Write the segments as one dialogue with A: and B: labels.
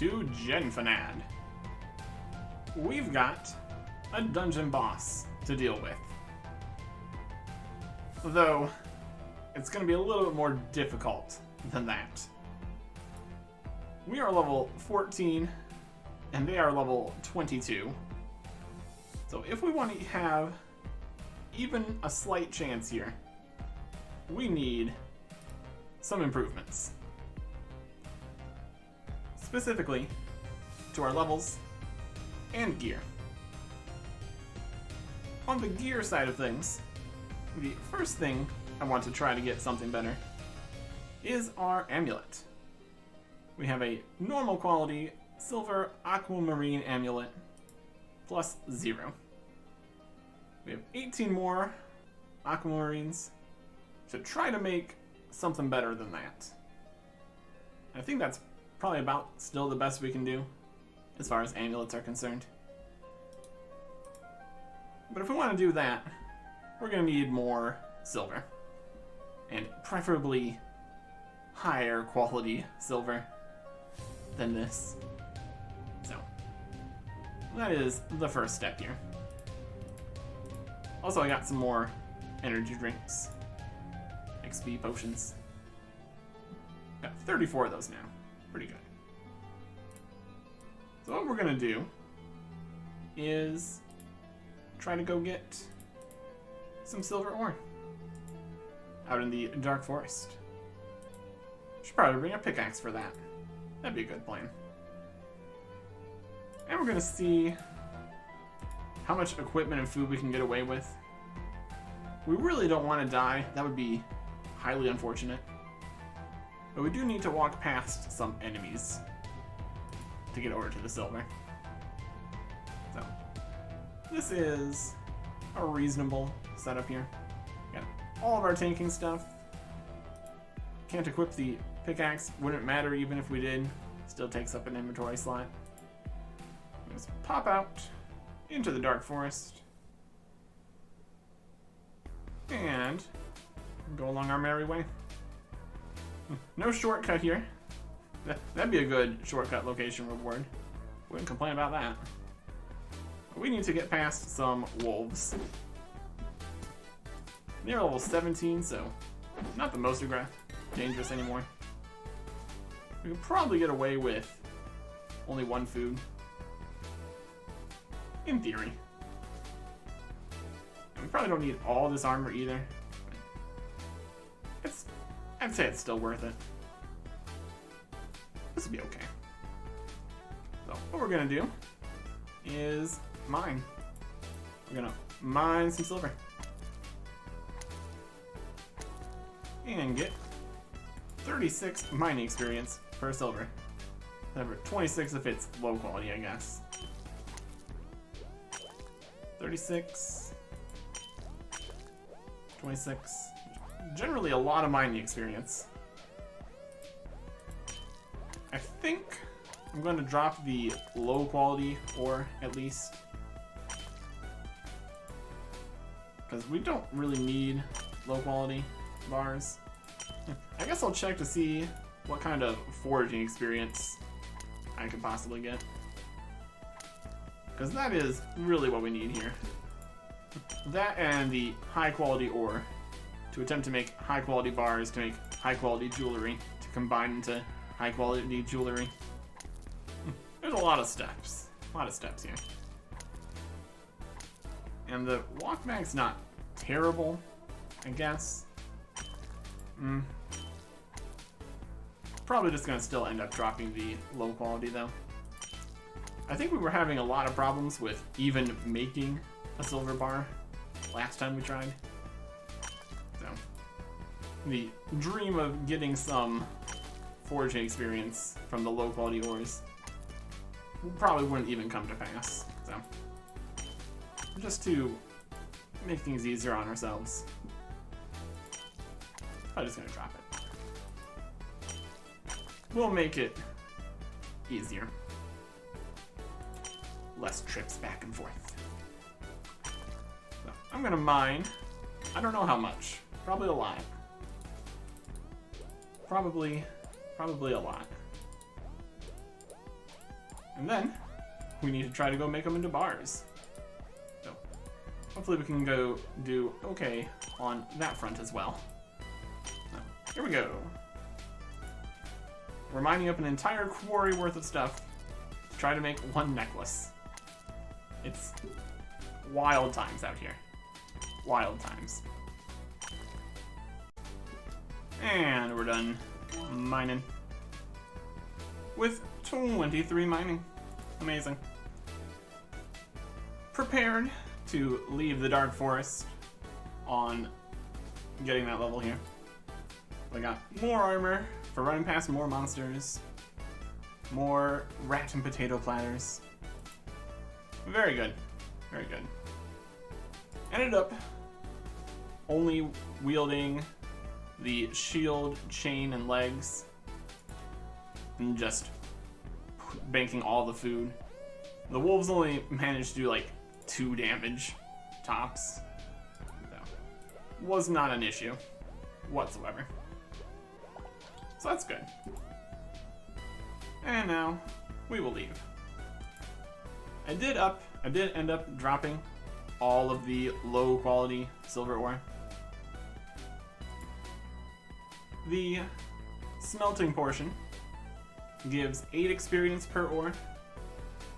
A: to Genfanad. We've got a dungeon boss to deal with. Though, it's going to be a little bit more difficult than that. We are level 14, and they are level 22. So if we want to have even a slight chance here, we need some improvements. Specifically, to our levels and gear. On the gear side of things, the first thing I want to try to get something better is our amulet. We have a normal quality silver aquamarine amulet plus 0. We have 18 more aquamarines to try to make something better than that. I think that's probably about still the best we can do as far as amulets are concerned. But if we want to do that, we're going to need more silver. And preferably higher quality silver than this. So, that is the first step here. Also, I got some more energy drinks. XP potions. Got 34 of those now. Pretty good. So what we're going to do is try to go get some silver ore out in the dark forest. Should probably bring a pickaxe for that. That'd be a good plan. And we're gonna see how much equipment and food we can get away with. We really don't want to die. That would be highly unfortunate. But we do need to walk past some enemies to get over to the silver. So, this is a reasonable setup here. Got all of our tanking stuff. Can't equip the pickaxe. Wouldn't matter even if we did. Still takes up an inventory slot. Let's pop out into the dark forest. And go along our merry way. No shortcut here. That'd be a good shortcut location reward. Wouldn't complain about that. We need to get past some wolves. They're level 17, so not the most dangerous anymore. We could probably get away with only one food. In theory. And we probably don't need all this armor either. I'd say it's still worth it. This will be okay. So what we're gonna do is mine. We're gonna mine some silver. And get 36 mining experience per silver. However, 26 if it's low quality, I guess. 36. 26. Generally a lot of mining experience. I think I'm going to drop the low quality ore at least. Because we don't really need low quality bars. I guess I'll check to see what kind of foraging experience I could possibly get. Because that is really what we need here. That and the high quality ore to attempt to make high quality bars, to make high quality jewelry, to combine into high quality jewelry. There's a lot of steps. A lot of steps here. And the walk mag's not terrible, I guess. Probably just gonna still end up dropping the low quality though. I think we were having a lot of problems with even making a silver bar last time we tried. So, the dream of getting some foraging experience from the low quality ores probably wouldn't even come to pass. So, just to make things easier on ourselves, I'm just gonna drop it. We'll make it easier. Less trips back and forth. So, I'm gonna mine. I don't know how much. Probably a lot. Probably a lot. And then we need to try to go make them into bars. So hopefully we can go do okay on that front as well. So, here we go. We're mining up an entire quarry worth of stuff to try to make one necklace. It's wild times out here. Wild times. And we're done mining. With 23 mining. Amazing. Prepared to leave the Dark Forest on getting that level here. We got more armor for running past more monsters. More rat and potato platters. Very good. Very good. Ended up only wielding the shield, chain, and legs. And just banking all the food. The wolves only managed to do like 2 damage tops. So, was not an issue whatsoever. So that's good. And now we will leave. I did end up dropping all of the low quality silver ore. The smelting portion gives 8 experience per ore,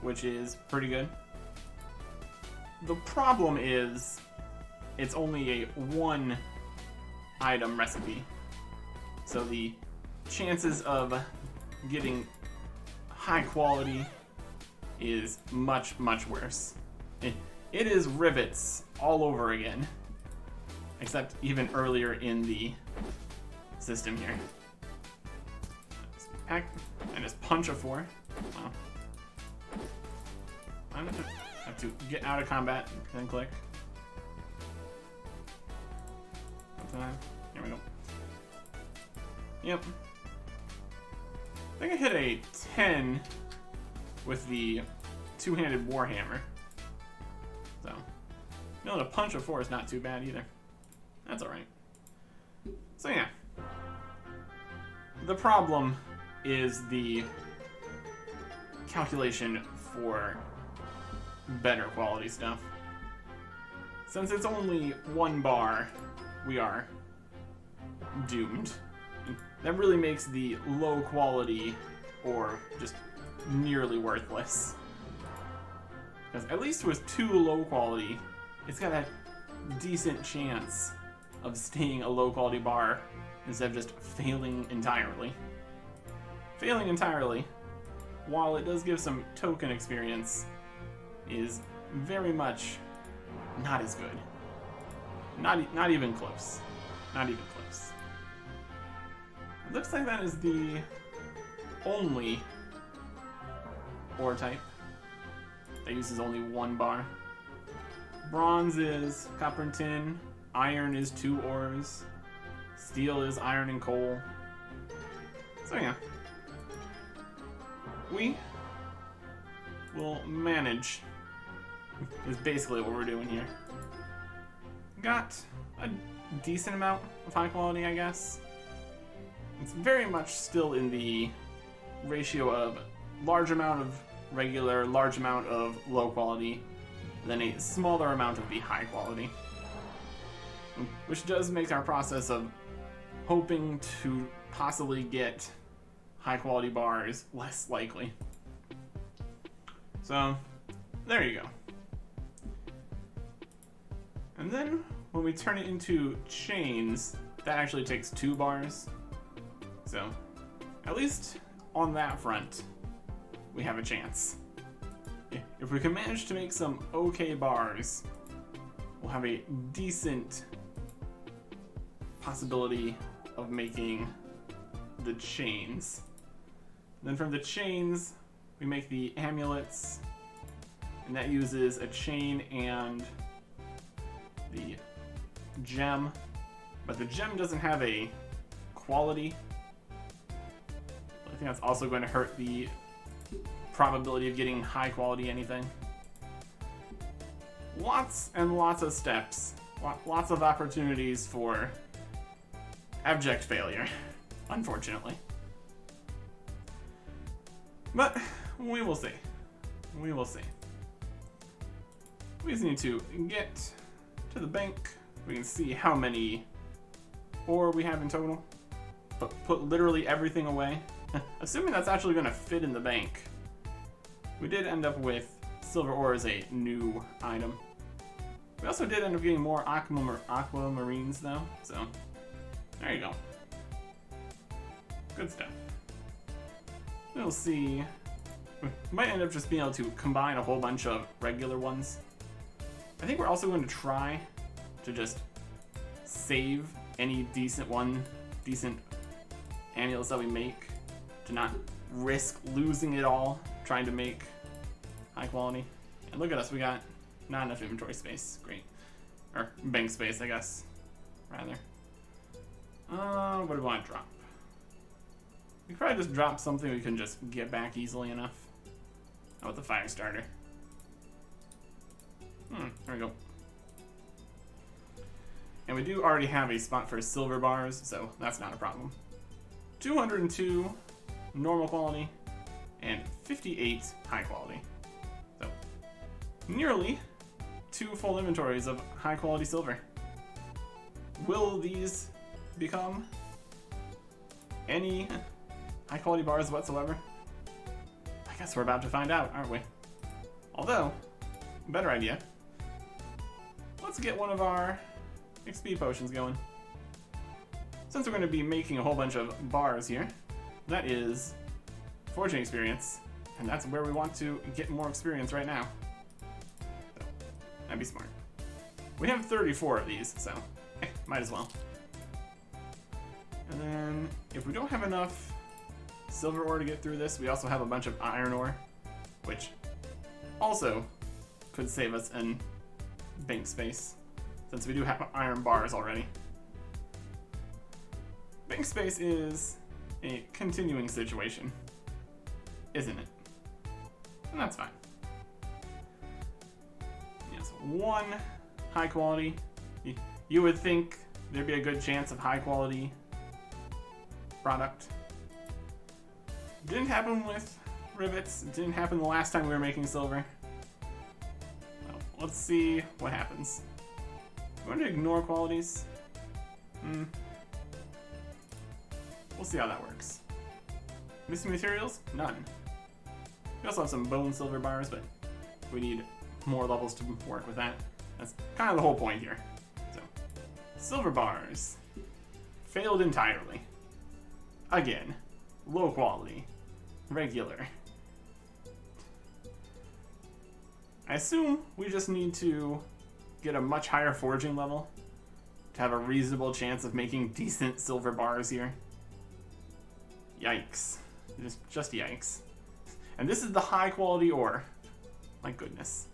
A: which is pretty good. The problem is it's only a 1 item recipe. So the chances of getting high quality is much, much worse. It is rivets all over again, except even earlier in the system here. Pack and just punch a 4. Wow. I'm gonna have to get out of combat and then click. Here we go. Yep. I think I hit a 10 with the 2-handed warhammer. So, being able to punch a 4 is not too bad either. That's alright. So yeah. The problem is the calculation for better quality stuff. Since it's only 1 bar, we are doomed. That really makes the low quality or just nearly worthless. Because at least with 2 low quality, it's got a decent chance of staying a low quality bar instead of just failing entirely. Failing entirely, while it does give some token experience, is very much not as good. Not even close. Not even close. It looks like that is the only ore type that uses only 1 bar. Bronze is copper and tin. Iron is 2 ores. Steel is iron and coal. So yeah. We will manage, is basically what we're doing here. Got a decent amount of high quality, I guess. It's very much still in the ratio of large amount of regular, large amount of low quality, then a smaller amount of the high quality. Which does make our process of hoping to possibly get high quality bars less likely. So, there you go. And then when we turn it into chains, that actually takes 2 bars. So, at least on that front, we have a chance. If we can manage to make some okay bars, we'll have a decent possibility of making the chains. Then from the chains, we make the amulets, and that uses a chain and the gem, but the gem doesn't have a quality. I think that's also going to hurt the probability of getting high quality anything. Lots and lots of steps, lots of opportunities for abject failure, unfortunately. But we will see. We will see. We just need to get to the bank. We can see how many ore we have in total. But put literally everything away. Assuming that's actually going to fit in the bank. We did end up with silver ore as a new item. We also did end up getting more aquamarines though, so there you go. Good stuff. We'll see. We might end up just being able to combine a whole bunch of regular ones. I think we're also going to try to just save any decent amulets that we make, to not risk losing it all trying to make high quality. And look at us, we got not enough inventory space. Great. Or bank space, I guess, rather. What do we want to drop? We could probably just drop something we can just get back easily enough. How about the fire starter? There we go. And we do already have a spot for silver bars, so that's not a problem. 202 normal quality and 58 high quality. So nearly 2 full inventories of high quality silver. Will these become any high quality bars whatsoever? I guess we're about to find out, aren't we? Although, better idea. Let's get one of our XP potions going. Since we're going to be making a whole bunch of bars here, that is forging experience, and that's where we want to get more experience right now. So, that'd be smart. We have 34 of these, so might as well. And then, if we don't have enough silver ore to get through this, we also have a bunch of iron ore, which also could save us in bank space, since we do have iron bars already. Bank space is a continuing situation, isn't it? And that's fine. Yes, one high quality. You would think there'd be a good chance of high quality product. Didn't happen with rivets. It didn't happen the last time we were making silver. Well, let's see what happens. I'm going to ignore qualities. We'll see how that works. Missing materials? None. We also have some bone silver bars, but we need more levels to work with that. That's kind of the whole point here. So, silver bars. Failed entirely. Again. Low quality. Regular. I assume we just need to get a much higher forging level to have a reasonable chance of making decent silver bars here. Yikes. Just yikes. And this is the high quality ore. My goodness.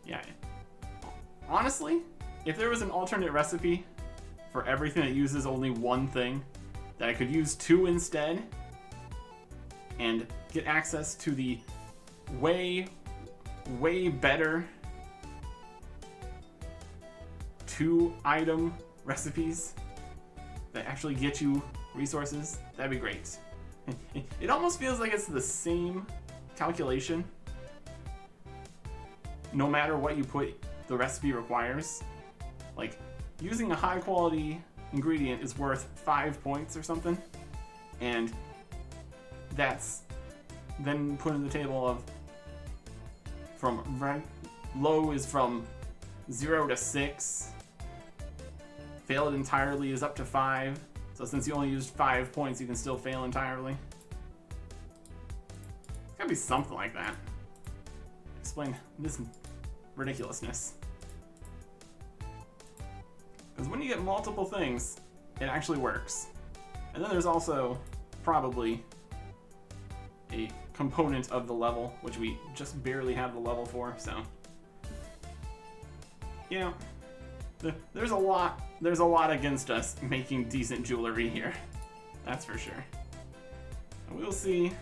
A: Yeah. Honestly, if there was an alternate recipe for everything that uses only one thing, that I could use 2 instead, and get access to the way better 2-item recipes that actually get you resources, that'd be great. It almost feels like it's the same calculation no matter what you put the recipe requires. Like, using a high quality ingredient is worth 5 points or something, and that's then put in the table of low is from 0 to 6, failed entirely is up to 5. So since you only used 5 points, you can still fail entirely. It's gotta be something like that. Explain this ridiculousness. Because when you get multiple things, it actually works. And then there's also probably a component of the level, which we just barely have the level for, so. You know, there's a lot against us making decent jewelry here. That's for sure. And we'll see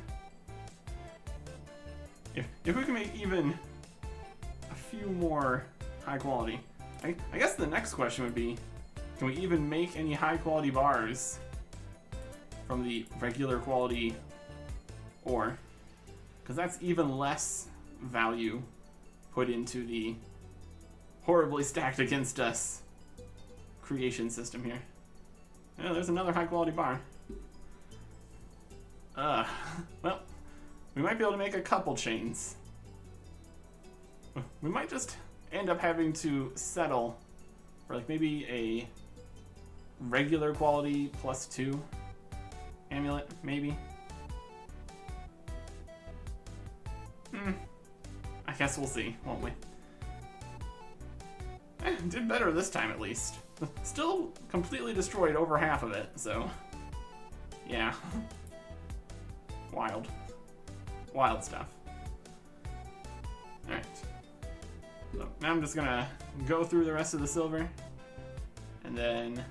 A: if we can make even a few more high quality. I guess the next question would be, can we even make any high quality bars from the regular quality ore? Because that's even less value put into the horribly stacked against us creation system here. Yeah, there's another high quality bar. Well, we might be able to make a couple chains. We might just end up having to settle for like maybe a regular quality +2 amulet, maybe. I guess we'll see, won't we? Did better this time at least. Still completely destroyed over half of it, so yeah. Wild. Wild stuff. Alright. So now I'm just gonna go through the rest of the silver. And then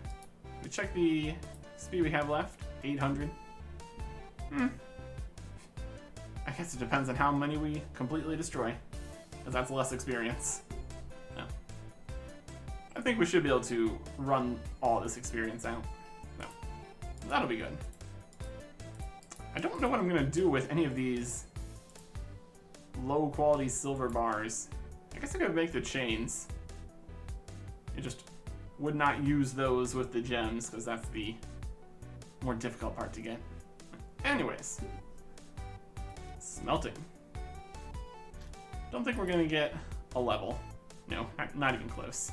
A: we check the speed we have left. 800. I guess it depends on how many we completely destroy. Because that's less experience. No. I think we should be able to run all this experience out. No. That'll be good. I don't know what I'm going to do with any of these low quality silver bars. I guess I could make the chains. I just would not use those with the gems because that's the more difficult part to get. Anyways. Smelting. Don't think we're going to get a level. No, not even close.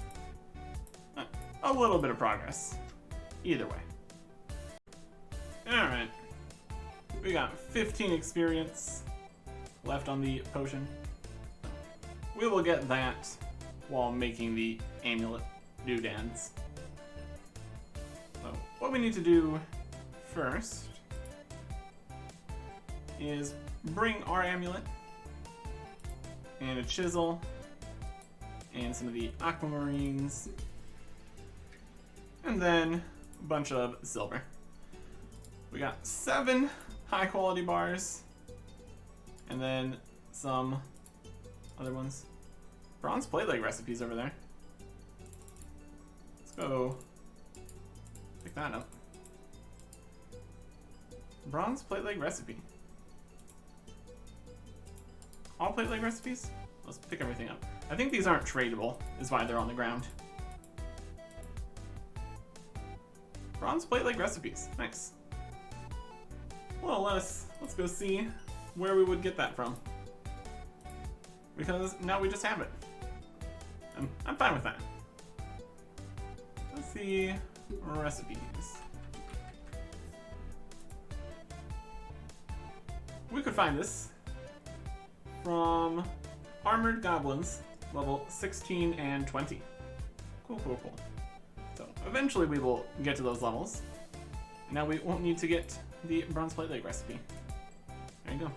A: A little bit of progress. Either way. Alright. We got 15 experience left on the potion. We will get that while making the amulet doodads. So what we need to do first is bring our amulet and a chisel and some of the aquamarines and then a bunch of silver. We got 7 high quality bars and then some other ones. Bronze plate leg recipes over there. Let's go pick that up. Bronze plate leg recipe. All plate leg recipes? Let's pick everything up. I think these aren't tradable, is why they're on the ground. Bronze plate leg recipes. Nice. Well, let's go see where we would get that from. Because now we just have it. I'm fine with that. Let's see recipes. We could find this from Armored Goblins, level 16 and 20. Cool. So eventually we will get to those levels. Now we won't need to get the bronze plate leg recipe. There you go.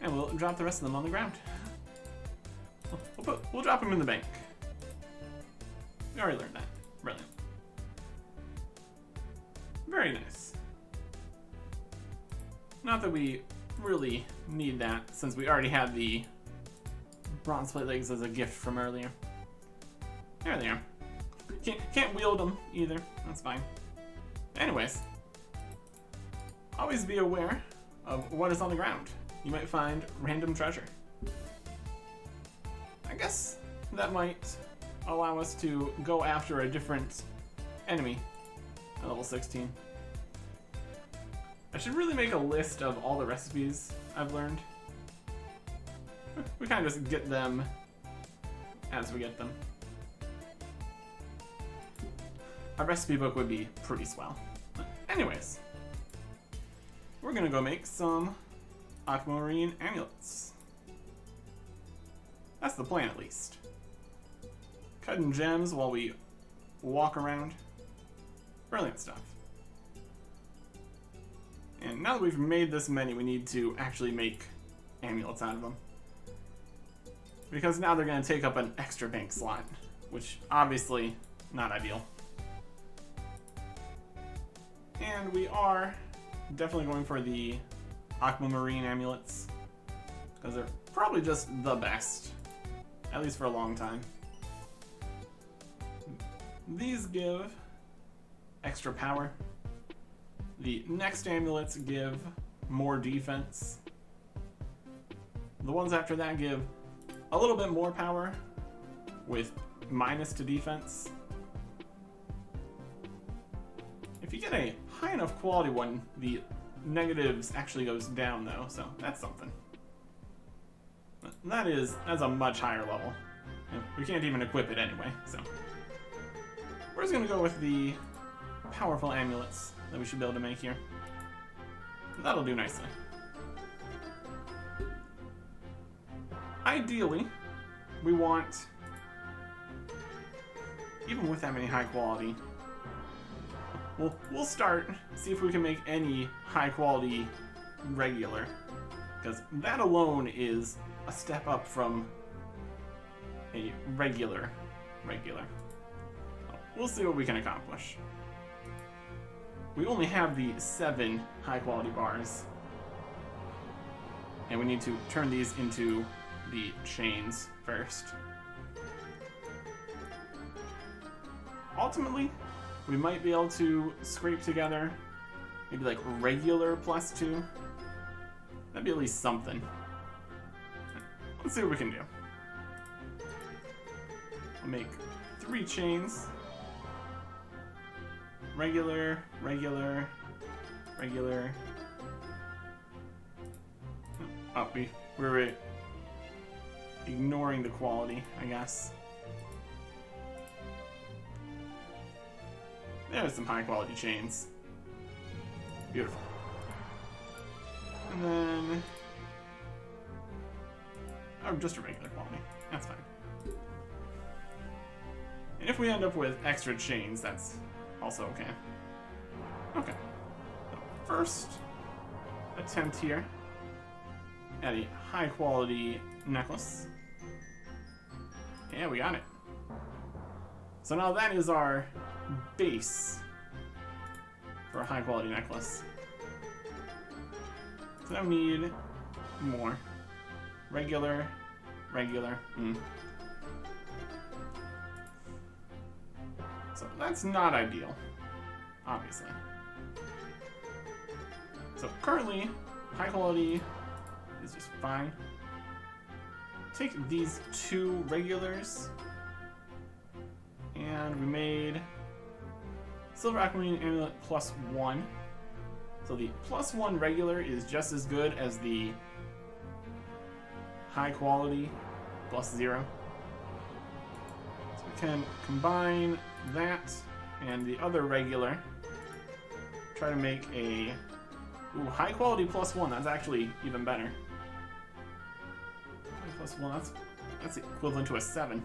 A: And we'll drop the rest of them on the ground. We'll drop them in the bank. We already learned that. Brilliant. Very nice. Not that we really need that, since we already had the bronze plate legs as a gift from earlier. There they are. Can't wield them either. That's fine. Anyways, always be aware of what is on the ground. You might find random treasure. I guess that might allow us to go after a different enemy at level 16. I should really make a list of all the recipes I've learned. We kind of just get them as we get them. A recipe book would be pretty swell. Anyways, we're gonna go make some aquamarine amulets. That's the plan, at least. Cutting gems while we walk around. Brilliant stuff. And now that we've made this many, we need to actually make amulets out of them. Because now they're going to take up an extra bank slot, which obviously not ideal. And we are definitely going for the aquamarine amulets, because they're probably just the best, at least for a long time. These give extra power. The next amulets give more defense, The ones after that give a little bit more power with minus to defense. If you get a high enough quality one, the negatives actually goes down though, so that's something. That's a much higher level. And we can't even equip it anyway, so. We're just gonna go with the powerful amulets that we should be able to make here. That'll do nicely. Ideally, we want, even with that many high quality, we'll start, see if we can make any high quality regular, because that alone is a step up from a regular. We'll see what we can accomplish. We only have the 7 high quality bars, and we need to turn these into the chains first. Ultimately, we might be able to scrape together maybe like regular +2. That'd be at least something. Let's see what we can do. We'll make 3 chains. Regular. Oh, we're ignoring the quality, I guess. There's some high quality chains. Beautiful. And then, oh, just a regular quality. That's fine. And if we end up with extra chains, that's also okay. Okay. So first attempt here at a high quality necklace. Yeah, we got it. So now that is our base for a high quality necklace. So now we need more. Regular. So that's not ideal, obviously. So currently, high quality is just fine. Take these 2 regulars, and we made Silver Aquamarine Amulet +1. So the +1 regular is just as good as the high quality +0. So we can combine that and the other regular. Try to make a high quality +1. That's actually even better. +1. That's equivalent to a 7.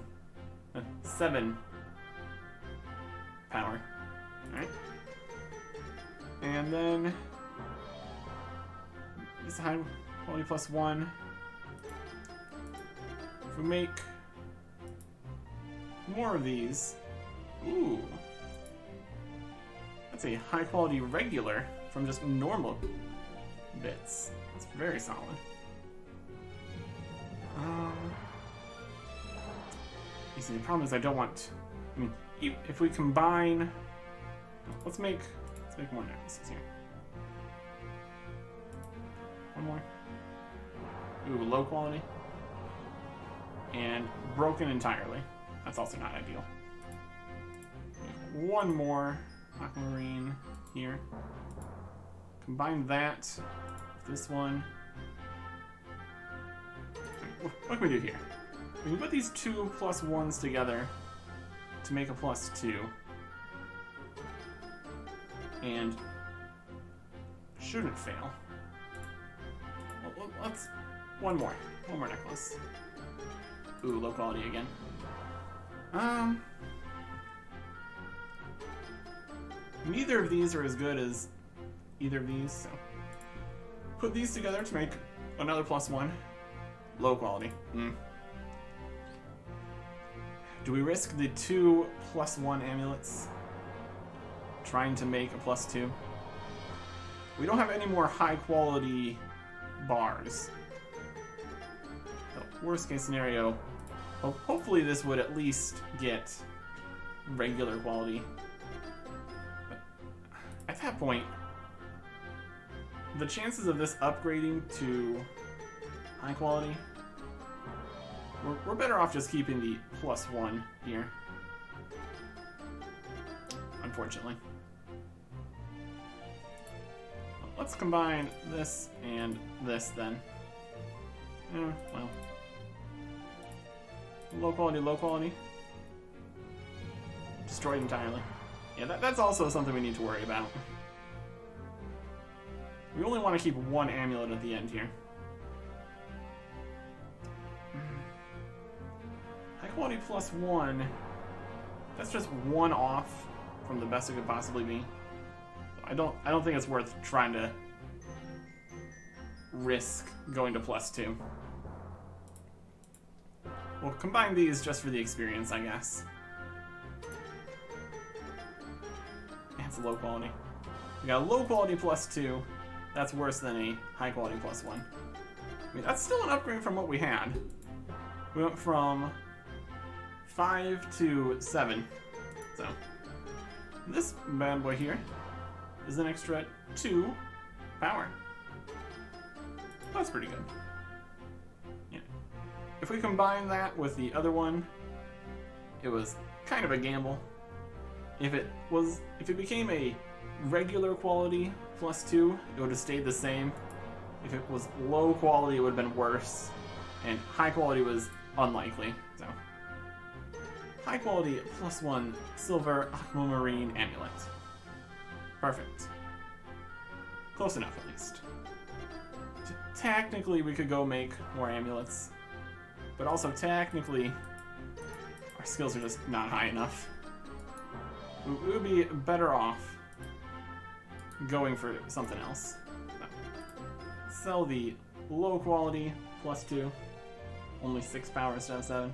A: 7 power. All right. And then this high quality +1. If we make more of these, ooh, that's a high quality regular from just normal bits. That's very solid. You see, the problem is I don't want. I mean, if we combine, let's make more necklaces here. One more. Ooh, low quality. And broken entirely. That's also not ideal. One more aquamarine here. Combine that with this one. What can we do here? We can put these 2 +1s together to make a +2. And shouldn't fail. Let's one more necklace. Ooh, low quality again. Neither of these are as good as either of these, so put these together to make another +1. Low quality. Do we risk the 2 +1 amulets trying to make a +2? We don't have any more high quality bars. So worst case scenario, hopefully this would at least get regular quality. But at that point, the chances of this upgrading to high quality. We're better off just keeping the +1 here. Unfortunately. Let's combine this and this then. Well. Low quality, low quality. Destroyed entirely. Yeah, that's also something we need to worry about. We only want to keep one amulet at the end here. High quality +1. That's just one off from the best it could possibly be. I don't think it's worth trying to risk going to +2. We'll combine these just for the experience, I guess. It's low quality. We got a low quality +2. That's worse than a high quality +1. I mean, that's still an upgrade from what we had. We went from 5 to 7. So, this bad boy here is an extra 2 power. That's pretty good. Yeah. If we combine that with the other one, it was kind of a gamble. If it became a regular quality +2, it would have stayed the same. If it was low quality, it would have been worse. And high quality was unlikely. So, high quality +1 silver aquamarine amulet. Perfect. Close enough, at least. Technically, we could go make more amulets. But also, technically, our skills are just not high enough. We would be better off going for something else. Sell the low quality +2. Only 6 power instead of 7.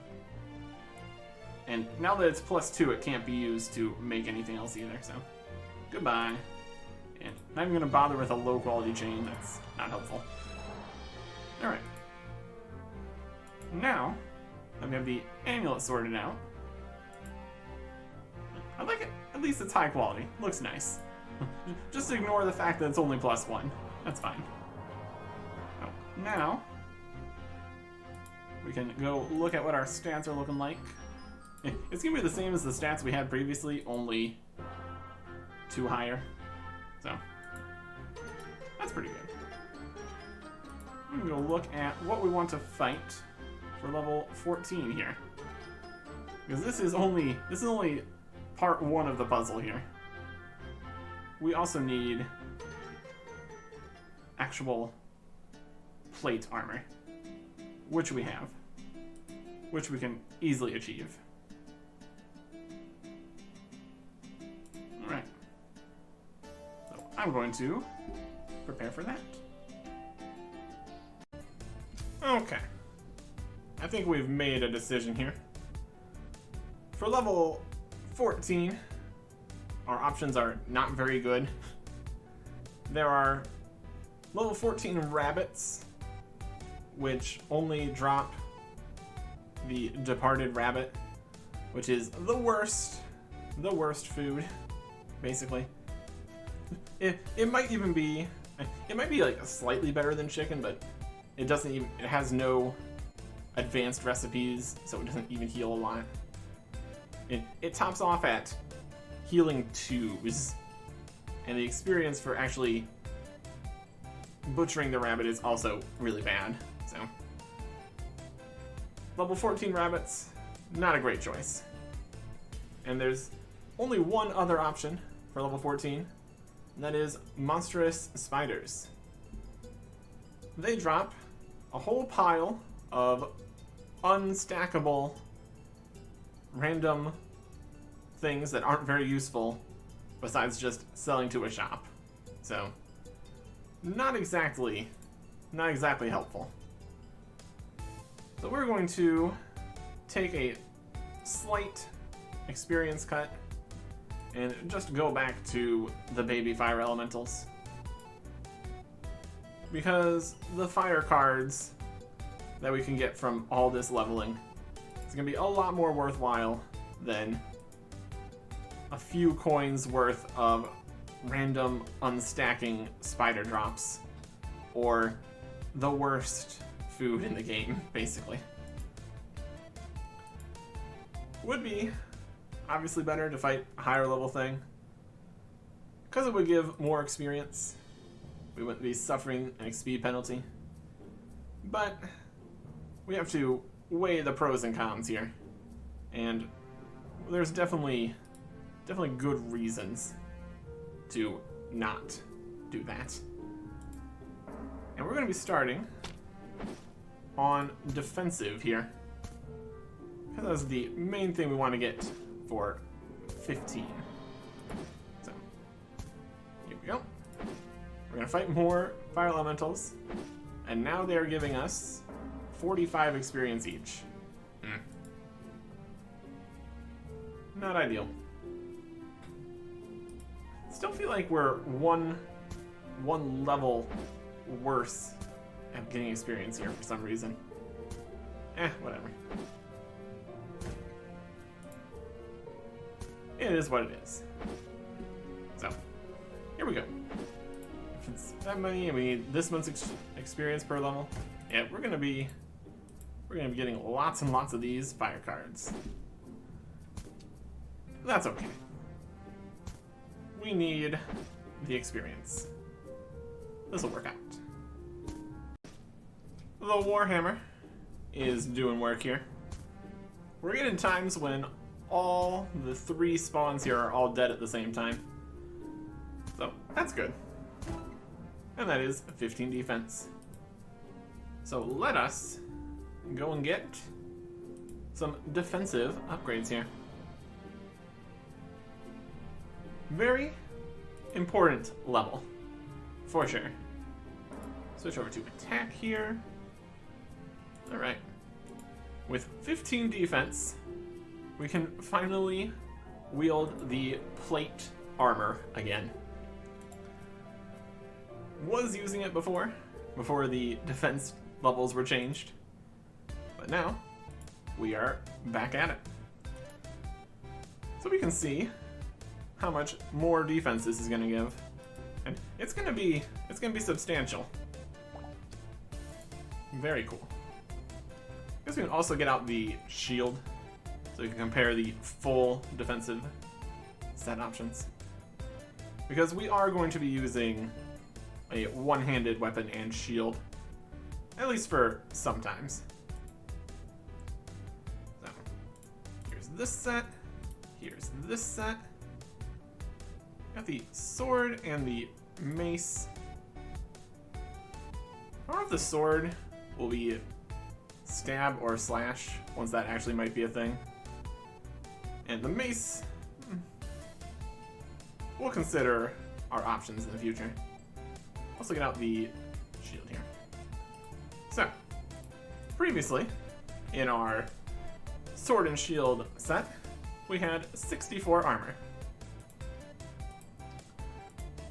A: And now that it's +2, it can't be used to make anything else either, so goodbye. And not even going to bother with a low quality chain, that's not helpful. Alright. Now, that we have the amulet sorted out, I like it. At least it's high quality. Looks nice. Just ignore the fact that it's only +1. That's fine. Oh, now, we can go look at what our stats are looking like. It's going to be the same as the stats we had previously, only 2 higher. So, that's pretty good. I'm going to go look at what we want to fight for level 14 here. Because this is only part 1 of the puzzle here. We also need actual plate armor, which we have, which we can easily achieve. Alright. So I'm going to prepare for that. Okay. I think we've made a decision here. For level 14, our options are not very good. There are level 14 rabbits, which only drop the departed rabbit, which is the worst food, basically. It might even be, it might be like slightly better than chicken, but it has no advanced recipes, so it doesn't even heal a lot. It tops off at healing 2s, and the experience for actually butchering the rabbit is also really bad, so. Level 14 rabbits, not a great choice. And there's only one other option for level 14, and that is monstrous spiders. They drop a whole pile of unstackable random things that aren't very useful besides just selling to a shop. So, not exactly helpful. So we're going to take a slight experience cut and just go back to the baby fire elementals. Because the fire cards that we can get from all this leveling is going to be a lot more worthwhile than a few coins worth of random unstacking spider drops, or the worst food in the game, basically. Would be obviously better to fight a higher level thing, because it would give more experience. We wouldn't be suffering an XP penalty. But we have to weigh the pros and cons here. And there's definitely good reasons to not do that. And we're going to be starting on defensive here, because that's the main thing we want to get for 15. So, here we go. We're going to fight more fire elementals, and now they're giving us 45 experience each. Not ideal. Still feel like we're one level worse at getting experience here for some reason. Whatever. It is what it is. So, here we go. If it's that many, and we need this much experience per level, yeah, we're gonna be getting lots and lots of these fire cards. That's okay. We need the experience. This will work out. The Warhammer is doing work here. We're getting times when all the 3 spawns here are all dead at the same time. So, that's good. And that is 15 defense. So let us go and get some defensive upgrades here. Very important level, for sure. Switch over to attack here. Alright. With 15 defense, we can finally wield the plate armor again. Was using it before the defense levels were changed, but now we are back at it. So we can see how much more defense this is going to give, and it's going to be substantial. Very cool. I guess we can also get out the shield, so we can compare the full defensive set options, because we are going to be using a one-handed weapon and shield, at least for sometimes. So, here's this set, here's this set. Got the sword and the mace. I don't know if the sword will be stab or slash, once that actually might be a thing. And the mace, we'll consider our options in the future. Also get out the shield here. So, previously, in our sword and shield set, we had 64 armor.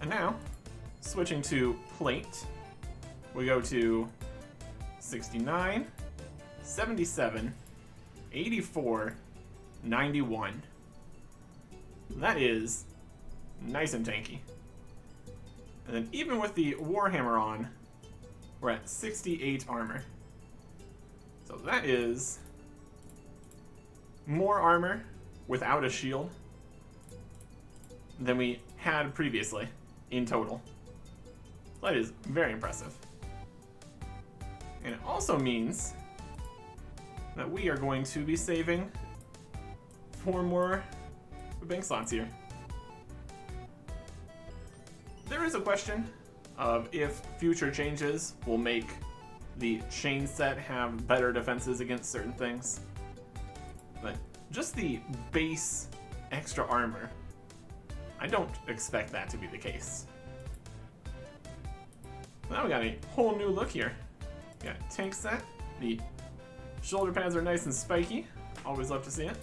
A: And now, switching to plate, we go to 69, 77, 84, 91. That is nice and tanky. And then even with the Warhammer on, we're at 68 armor. So that is more armor without a shield than we had previously in total. So that is very impressive. And it also means that we are going to be saving 4 more bank slots here. There is a question of if future changes will make the chain set have better defenses against certain things. But just the base extra armor, I don't expect that to be the case. Now we got a whole new look here. We got a tank set. The shoulder pads are nice and spiky. Always love to see it.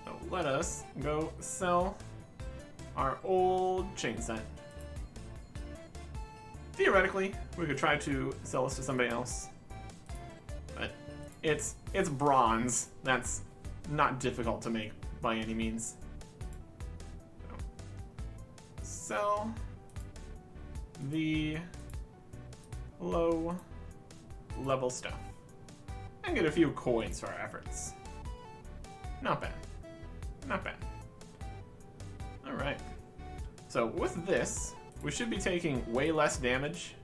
A: So let us go sell our old chain set. Theoretically, we could try to sell this to somebody else, but it's bronze. That's not difficult to make by any means. So, sell the low level stuff. And get a few coins for our efforts. Not bad. Not bad. Alright. So with this, we should be taking way less damage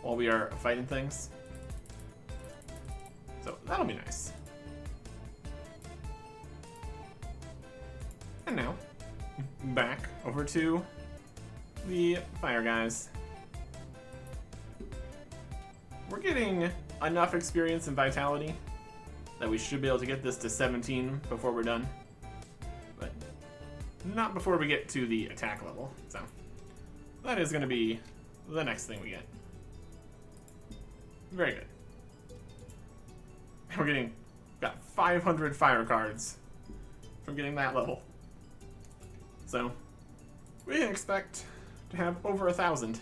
A: while we are fighting things. So that'll be nice. And now, back over to the fire guys. We're getting enough experience and vitality that we should be able to get this to 17 before we're done. But not before we get to the attack level. So that is going to be the next thing we get. Very good. And got 500 fire cards from getting that level. So we can expect to have over 1,000.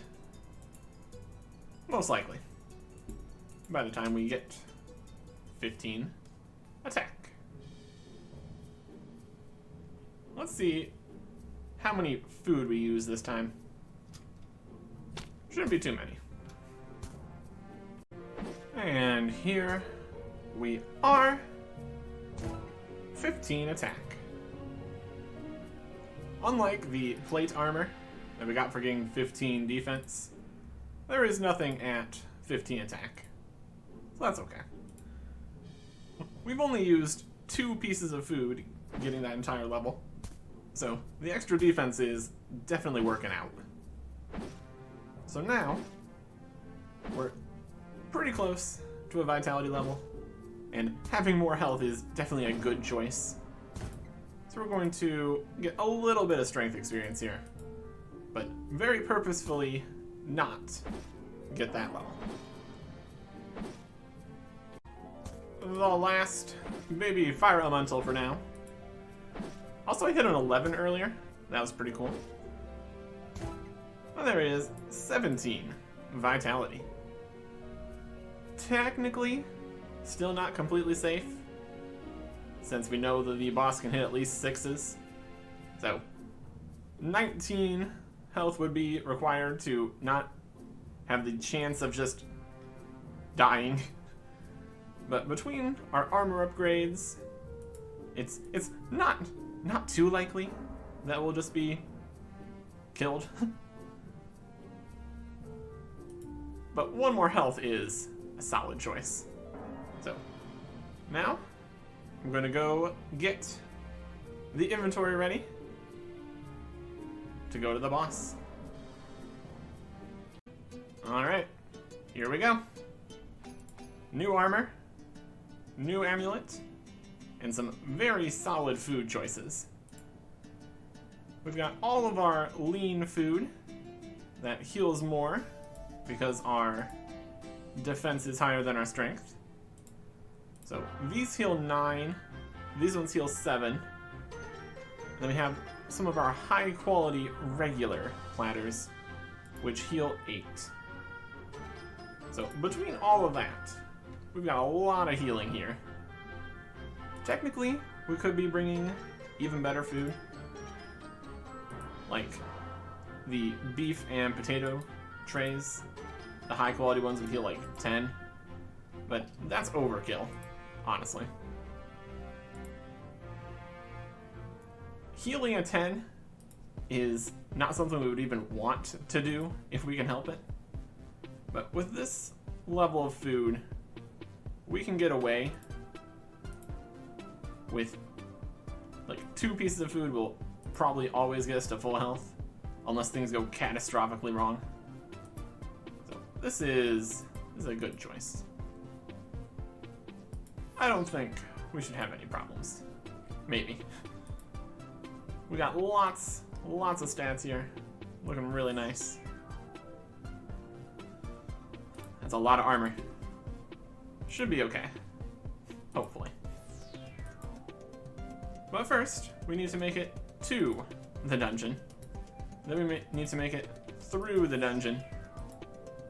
A: Most likely. By the time we get 15 attack. Let's see how many food we use this time. Shouldn't be too many. And here we are. 15 attack. Unlike the plate armor that we got for getting 15 defense, there is nothing at 15 attack. So that's okay. We've only used 2 pieces of food getting that entire level. So the extra defense is definitely working out. So now, we're pretty close to a vitality level, and having more health is definitely a good choice. So we're going to get a little bit of strength experience here, but very purposefully not get that level. The last baby fire elemental for now. Also, I hit an 11 earlier. That was pretty cool. Well, there is 17 vitality. Technically, still not completely safe, since we know that the boss can hit at least 6s. So, 19 health would be required to not have the chance of just dying. But between our armor upgrades, it's not too likely that we'll just be killed. But 1 more health is a solid choice. So, now, I'm going to go get the inventory ready to go to the boss. Alright, here we go. New armor, new amulet, and some very solid food choices. We've got all of our lean food that heals more because our defense is higher than our strength. So these heal 9, these ones heal 7. And then we have some of our high quality regular platters, which heal 8. So between all of that, we've got a lot of healing here. Technically, we could be bringing even better food, like the beef and potato trays. The high quality ones would heal like 10, but that's overkill, honestly. Healing a 10 is not something we would even want to do if we can help it. But with this level of food, we can get away with like 2 pieces of food will probably always get us to full health unless things go catastrophically wrong. So this is a good choice. I don't think we should have any problems. Maybe. We got lots of stats here. Looking really nice. That's a lot of armor. Should be okay. Hopefully. But first, we need to make it to the dungeon. Then we need to make it through the dungeon.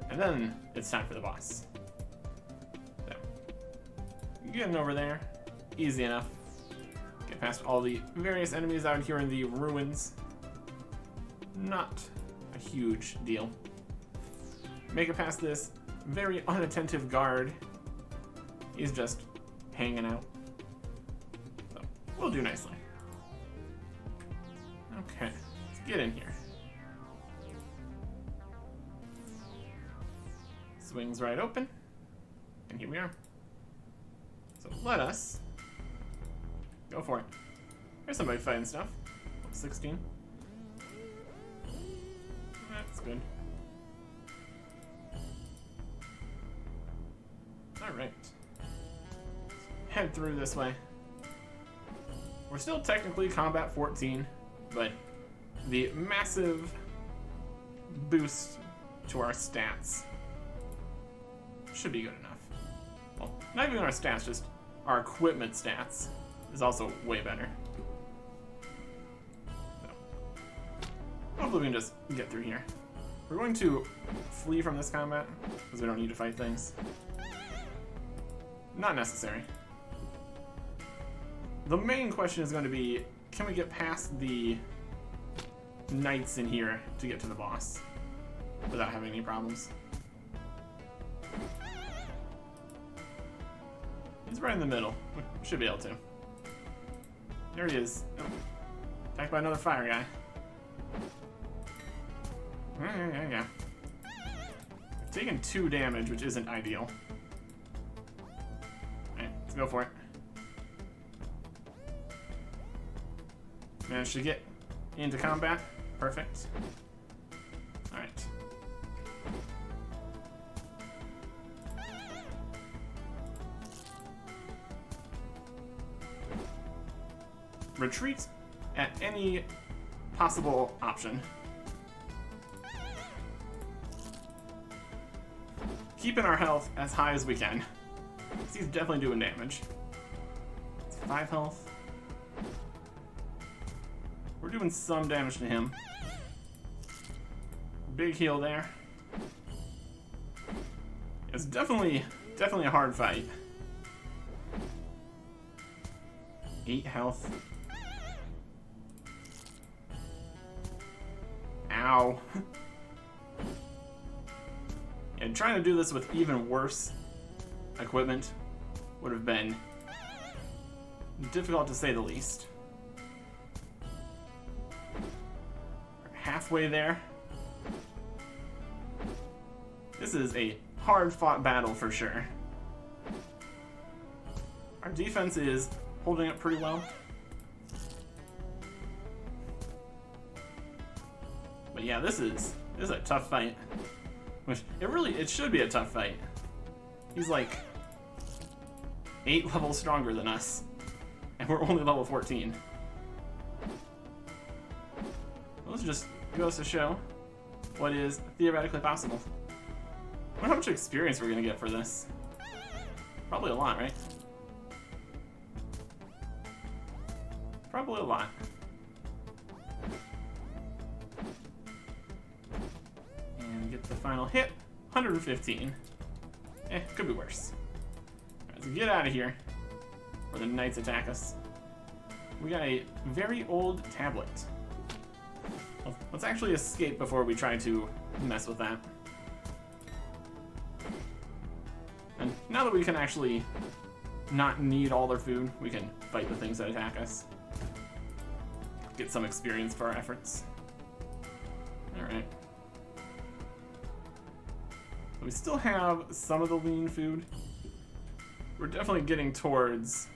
A: And then it's time for the boss. So, getting over there, easy enough. Get past all the various enemies out here in the ruins. Not a huge deal. make it past this very unattentive guard. He's just hanging out. So, we'll do nicely. Okay, let's get in here. Swings right open. And here we are. So let us go for it. There's somebody fighting stuff. 16. That's good. Alright. Head through this way. We're still technically combat 14, but the massive boost to our stats should be good enough. Well, not even our stats, just our equipment stats is also way better. So, hopefully we can just get through here. We're going to flee from this combat, because we don't need to fight things. Not necessary. The main question is going to be, can we get past the knights in here to get to the boss without having any problems? He's right in the middle. We should be able to. There he is. Oh. Attacked by another fire guy. Yeah. Taking 2 damage, which isn't ideal. Alright, let's go for it. Managed to get into combat. Perfect. Alright. Retreat at any possible option. Keeping our health as high as we can. He's definitely doing damage. It's 5 health. We're doing some damage to him. Big heal there. It's definitely a hard fight. 8 health. Ow. And trying to do this with even worse equipment would have been difficult to say the least. We're halfway there. This is a hard-fought battle for sure. Our defense is holding up pretty well. But yeah, this is a tough fight. Which it should be a tough fight. He's like 8 levels stronger than us, and we're only level 14. Well, this just goes to show what is theoretically possible. I wonder how much experience we're gonna get for this. Probably a lot, right? Probably a lot. And get the final hit. 115. Could be worse. Alright, so get out of here, or the knights attack us. We got a very old tablet. Let's actually escape before we try to mess with that. And now that we can actually not need all their food, we can fight the things that attack us. Get some experience for our efforts. Alright. We still have some of the lean food. We're definitely getting towards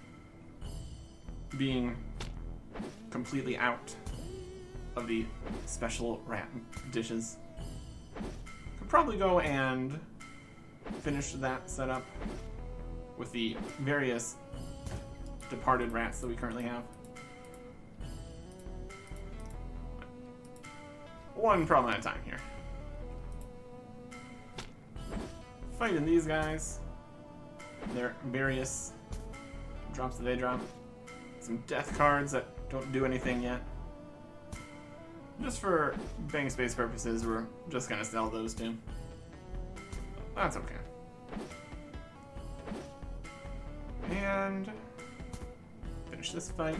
A: being completely out of the special rat dishes. Could probably go and finish that setup with the various departed rats that we currently have. One problem at a time here. Fighting these guys. Their various drops that they drop. Some death cards that don't do anything yet. Just for bank space purposes, we're just gonna sell those two. That's okay. And finish this fight.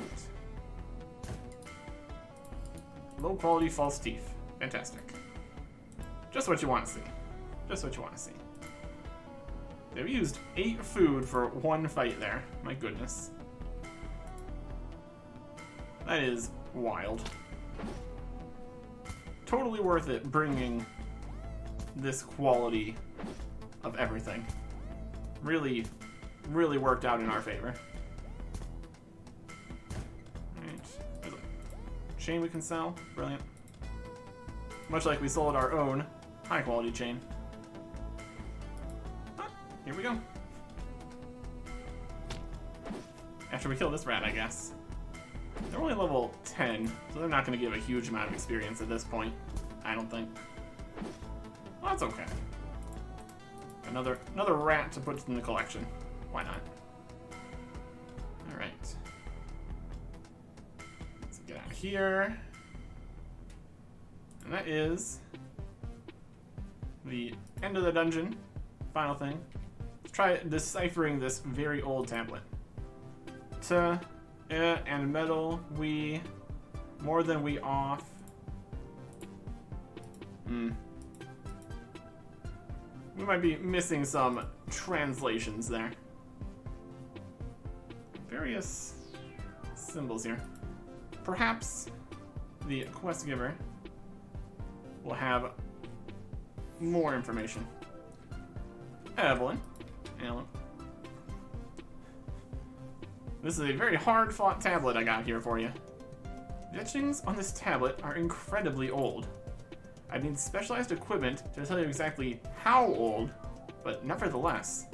A: Low quality false teeth. Fantastic. Just what you want to see. Just what you want to see. They've used 8 food for 1 fight there. My goodness. That is wild. Totally worth it bringing this quality of everything. Really, really worked out in our favor. Alright. There's a chain we can sell. Brilliant. Much like we sold our own high quality chain. Ah, here we go. After we kill this rat, I guess. They're only level 10, so they're not going to give a huge amount of experience at this point, I don't think. Well, that's okay. Another rat to put in the collection. Why not? Alright. Let's get out of here. And that is the end of the dungeon. Final thing. Let's try deciphering this very old tablet. And metal, we, more than we off. We might be missing some translations there. Various symbols here. Perhaps the quest giver will have more information. Evelyn. This is a very hard-fought tablet I got here for you. The etchings on this tablet are incredibly old. I need specialized equipment to tell you exactly how old, but nevertheless,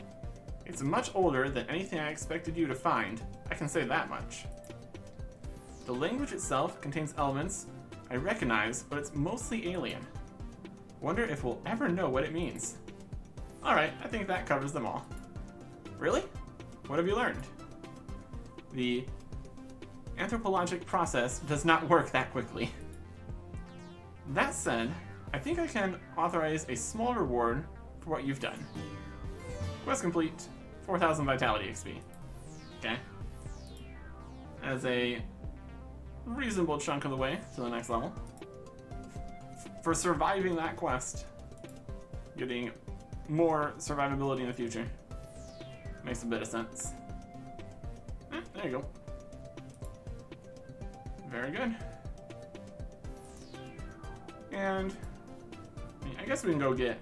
A: it's much older than anything I expected you to find. I can say that much. The language itself contains elements I recognize, but it's mostly alien. Wonder if we'll ever know what it means. Alright, I think that covers them all. Really? What have you learned? The anthropologic process does not work that quickly. That said, I think I can authorize a small reward for what you've done. Quest complete, 4,000 Vitality XP. Okay. As a reasonable chunk of the way to the next level. For surviving that quest, getting more survivability in the future. Makes a bit of sense. There you go. Very good. And I guess we can go get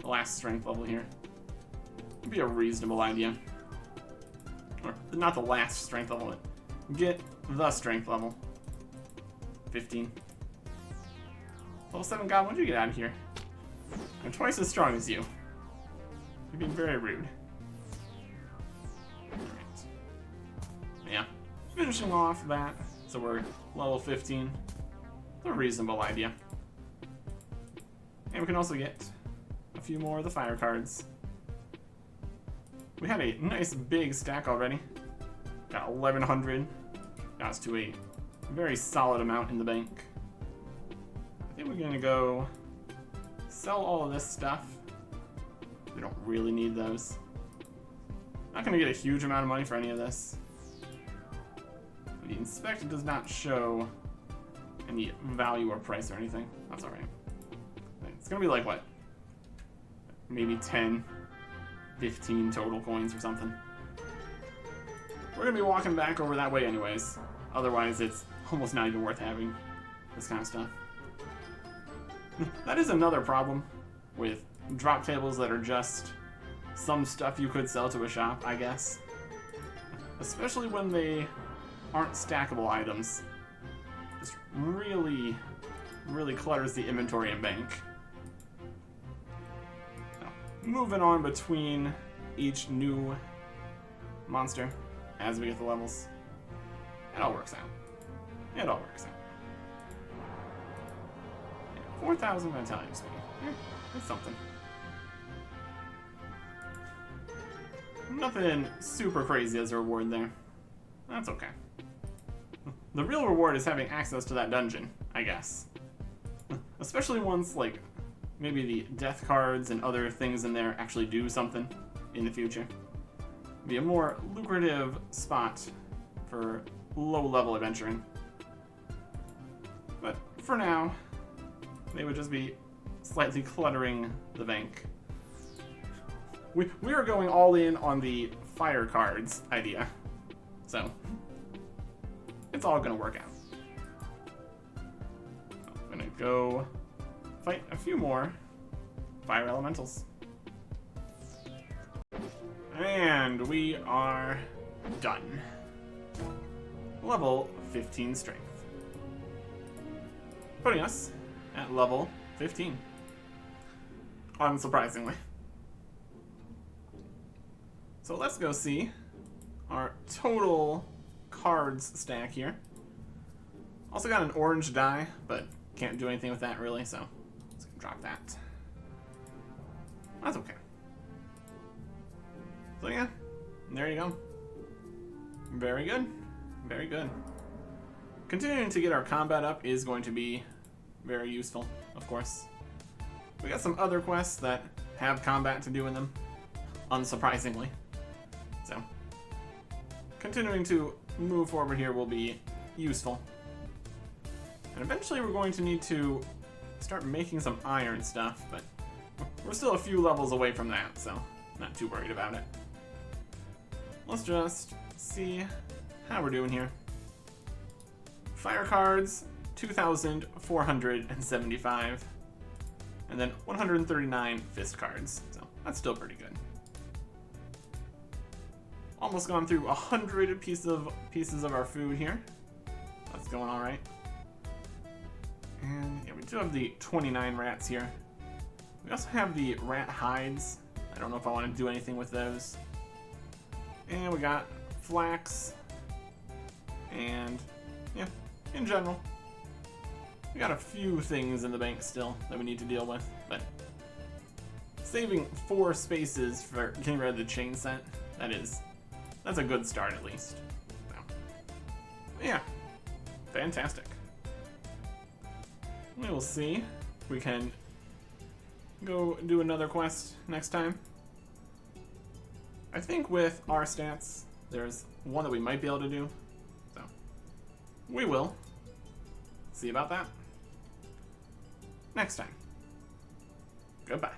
A: the last strength level here. It'd be a reasonable idea. Or not the last strength level, but get the strength level. 15. Level 7 God, when did you get out of here? I'm twice as strong as you. You're being very rude. Alright. Yeah. Finishing off that, so we're level 15. A reasonable idea. And we can also get a few more of the fire cards. We had a nice big stack already. Got 1,100. Got us to a very solid amount in the bank. I think we're gonna go sell all of this stuff. We don't really need those. Not gonna get a huge amount of money for any of this. The inspector does not show any value or price or anything. That's alright. It's gonna be like what? Maybe 10, 15 total coins or something. We're gonna be walking back over that way anyways. Otherwise, it's almost not even worth having this kind of stuff. That is another problem with drop tables that are just some stuff you could sell to a shop, I guess. Especially when they aren't stackable items. Just really, really clutters the inventory and bank. Now, moving on between each new monster as we get the levels. It all works out. It all works out. 4,000 vitality speed. That's something. Nothing super crazy as a reward there. That's okay. The real reward is having access to that dungeon, I guess. Especially once, like, maybe the death cards and other things in there actually do something in the future. Be a more lucrative spot for low-level adventuring. But for now, they would just be slightly cluttering the bank. We are going all in on the fire cards idea. So, it's all gonna work out. I'm gonna go fight a few more fire elementals. And we are done. Level 15 strength. Putting us at level 15. Unsurprisingly. So let's go see our total cards stack here. Also got an orange die, but can't do anything with that really, so let's drop that. That's okay. So yeah, there you go. Very good. Very good. Continuing to get our combat up is going to be very useful, of course. We got some other quests that have combat to do in them, unsurprisingly. So, continuing to move forward here will be useful. And eventually we're going to need to start making some iron stuff, but we're still a few levels away from that, so not too worried about it. Let's just see how we're doing here. Fire cards, 2,475. And then 139 fist cards, so that's still pretty good. Almost gone through 100 pieces of our food here. That's going all right. And yeah, we do have the 29 rats here. We also have the rat hides. I don't know if I want to do anything with those. And we got flax. And yeah, in general, we got a few things in the bank still that we need to deal with, but saving 4 spaces for getting rid of the chain set, that's a good start at least. So, yeah, fantastic. We will see if we can go do another quest next time. I think with our stats, there's one that we might be able to do, so we will see about that next time. Goodbye.